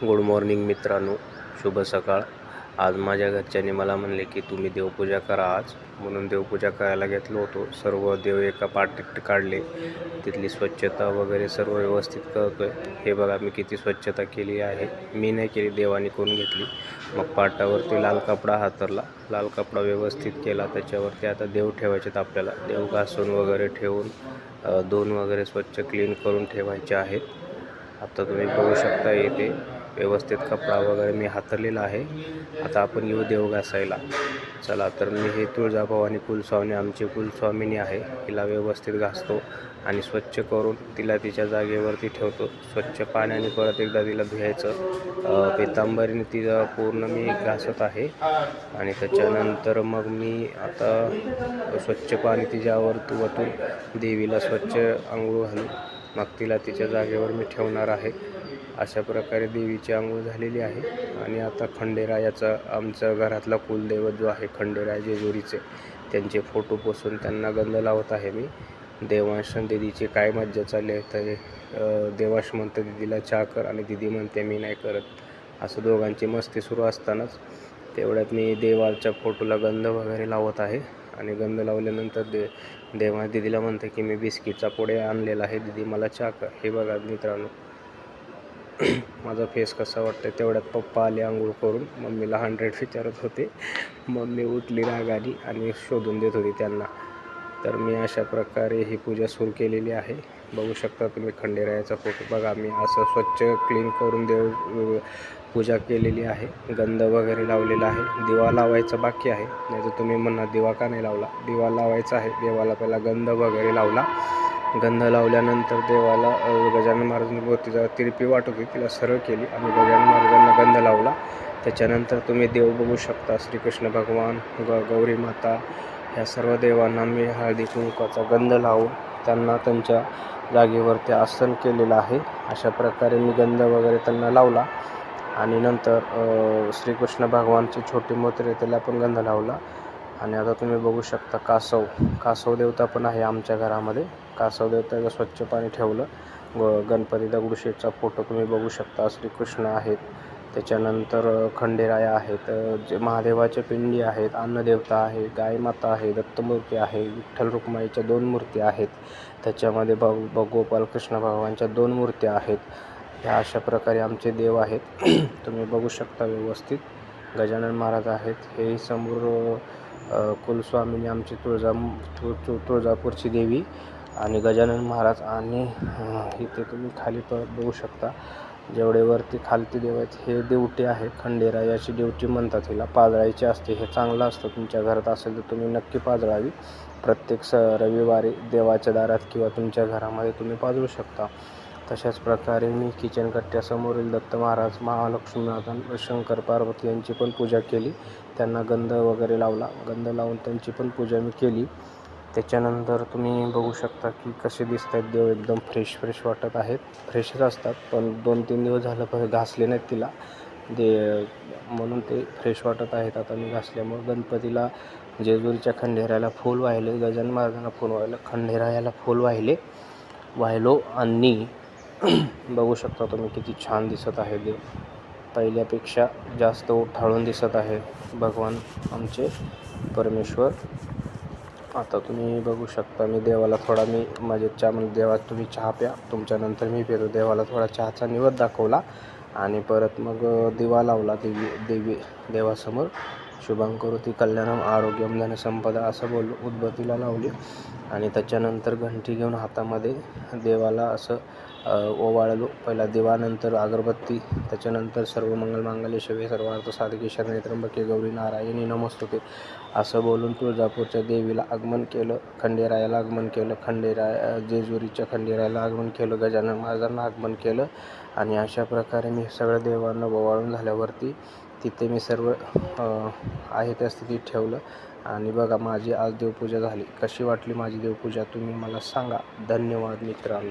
Good morning मित्रांनो, शुभ सकाळ. आज माझ्या घरच्यांनी मला म्हणले की तुम्ही देवपूजा करा आज, म्हणून देवपूजा करायला घेतलो होतो. सर्व देव एका पाटीत काढले, तिथली स्वच्छता वगैरे सर्व व्यवस्थित करतोय. हे बघा मी किती स्वच्छता केली आहे. मी नाही केली, देवाने करून घेतली. मग पाटावरती लाल कपडा हातरला, लाल कपडा व्यवस्थित केला. त्याच्यावरती आता देव ठेवायचे आपल्याला. देव घासून वगैरे ठेवून धुवून वगैरे स्वच्छ क्लीन करून ठेवायचे आहेत. आता तुम्ही बघू शकता इथे व्यवस्थित कपडा वगैरे मी हातरलेला आहे. आता आपण येऊ देव घासायला. चला तर मी हे तुळजाभवानी कुलस्वामी आमची कुलस्वामिनी आहे, हिला व्यवस्थित घासतो आणि स्वच्छ करून तिला तिच्या जागेवरती ठेवतो. स्वच्छ पाण्याने परत एकदा तिला धुवायचं. पितांबरीने तिला पूर्ण मी घासत आहे आणि त्याच्यानंतर मग मी आता स्वच्छ पाणी तिच्यावर वतून देवीला स्वच्छ अंघोळ घालून मग तिला तिच्या जागेवर मी ठेवणार आहे. अशा प्रकारे देवीची अंघोळ झालेली आहे. आणि आता खंडेरायाचा आमच्या घरातला कुलदैवत जो आहे खंडेराय जेजुरीचे, त्यांचे फोटो पुसून त्यांना गंध लावत आहे मी. देवांश दीदीची काय मज्जा चालली आहे तर देवांश म्हणते दीदीला चहा कर आणि दीदी म्हणते मी नाही करत. असं दोघांची मस्ती सुरू असतानाच तेवढ्यात मी देवाच्या फोटोला गंध वगैरे लावत आहे. आणि गंध लावल्यानंतर देवा दीदीला म्हणते की मी बिस्किटचा पुडे आणलेला आहे, दीदी मला चहा कर. हे बघा मित्रांनो माझा फेस कसा वाटतं. तेवढ्यात पप्पा आले आंघोळ करून. मम्मीला 100 विचारत होते. मम्मी उठली रागाने आणि शोधून देत होती त्यांना. तर मी अशा प्रकारे ही पूजा सुरू केलेली आहे. बघू शकता तुम्ही खंडेरायाचा फोटो. बघा मी असं स्वच्छ क्लीन करून देव पूजा केलेली आहे. गंध वगैरे लावलेला आहे. दिवा लावायचा बाकी आहे. नाही तर तुम्ही म्हणा दिवा का नाही लावला. दिवा लावायचा आहे. देवाला पहिला गंध वगैरे लावला. गंध लावल्यानंतर देवाला गजानन महाराजांनी मूर्तीचा तिरपी वाटत होती, तिला सरळ केली आणि गजानन महाराजांना गंध लावला. त्याच्यानंतर तुम्ही देव बघू शकता. श्रीकृष्ण भगवान, गौरी माता, ह्या सर्व देवांना मी हळदी कुंकवाचा गंध लावून त्यांना त्यांच्या जागेवरती आसन केलेलं आहे. अशा प्रकारे मी गंध वगैरे त्यांना लावला. आणि नंतर श्रीकृष्ण भगवानची छोटी मूर्ती आहे त्याला पण गंध लावला. आणि आता तुम्ही बघू शकता कासव देवता पण आहे आमच्या घरामध्ये. कासव देवताला स्वच्छ पाणी ठेवलं. गणपती दगडूशेठचा फोटो तुम्ही बघू शकता. श्रीकृष्ण आहेत, त्याच्यानंतर खंडेराया आहेत, जे महादेवाच्या पिंडी आहेत, अन्नदेवता आहे, गाय माता आहे, दत्तमूर्ती आहे, विठ्ठल रुक्माईच्या 2 मूर्ती आहेत, त्याच्यामध्ये गोपाल कृष्ण भगवानच्या 2 मूर्त्या आहेत. ह्या अशा प्रकारे आमचे देव आहेत. तुम्ही बघू शकता व्यवस्थित. गजानन महाराज आहेत. हेही समोर कुलस्वामिनी आमची तुळजापूरची देवी आणि गजानन महाराज. आणि इथे तुम्ही खाली परत बघू शकता जेवढे वरती खालती देव आहेत हे देवटी आहे. खंडेरायाची देवटी म्हणतात हिला. पाजळायची असते. हे चांगलं असतं. तुमच्या घरात असेल तर तुम्ही नक्की पाजळावी. प्रत्येक रविवारी देवाच्या दारात किंवा तुमच्या घरामध्ये तुम्ही पाजळू शकता. तशाच प्रकारे मी किचन कट्ट्यासमोरील दत्त महाराज, महालक्ष्मी माता, शंकर पार्वती यांची पण पूजा केली. त्यांना गंध वगैरे लावला. गंध लावून त्यांची पण पूजा मी केली. त्याच्यानंतर तुम्ही बघू शकता की कसे दिसत आहेत देव. एकदम फ्रेश वाटत आहेत. फ्रेशच असतात पण 2-3 दिवस झालं पण घासले नाहीत तिला म्हणून ते फ्रेश वाटत आहेत. आता मी घासल्यामुळे गणपतीला जेजुरीच्या खंडेरायाला फूल वाहिले, गजानन महाराजांना फूल वाहिलं, खंडेरायाला फूल वाहिलो आणि बघू शकता तुम्ही किती छान दिसत आहे देव. पहिल्यापेक्षा जास्त उठाळून दिसत आहे भगवान आमचे परमेश्वर. आता तुम्ही बघू शकता मी देवाला थोडा माझ्या चहामध्ये देवा तुम्ही चहा प्या, तुमच्यानंतर मी पितो. देवाला थोडा चहाचा निवेद दाखवला आणि परत मग दिवा लावला देवासमोर. शुभं करोति कल्याणम आरोग्यम धनसंपदा असं बोललो. उदबत्तीला लावली आणि त्याच्यानंतर घंटी घेऊन हातामध्ये देवाला असं ओवाळलो. पहिला दिवा, नंतर अगरबत्ती, त्याच्यानंतर सर्व मंगलमांगल्ये शिवे सर्वार्थ साधके शरण्ये त्र्यंबके गौरी नारायणी नमोस्तुते असं बोलून तुळजापूरच्या देवीला आगमन केलं. खंडेरायाला आगमन केलं. जेजुरीच्या खंडेरायाला आगमन केलं. गजानन महाराजांना आगमन केलं. आणि अशा प्रकारे मी सगळ्या देवांना ओवाळून झाल्यावरती तिथे मी सर्व आहे त्या स्थितीत ठेवलं. आणि बघा माझी आज देवपूजा झाली. कशी वाटली माझी देवपूजा तुम्ही मला सांगा. धन्यवाद मित्रांनो.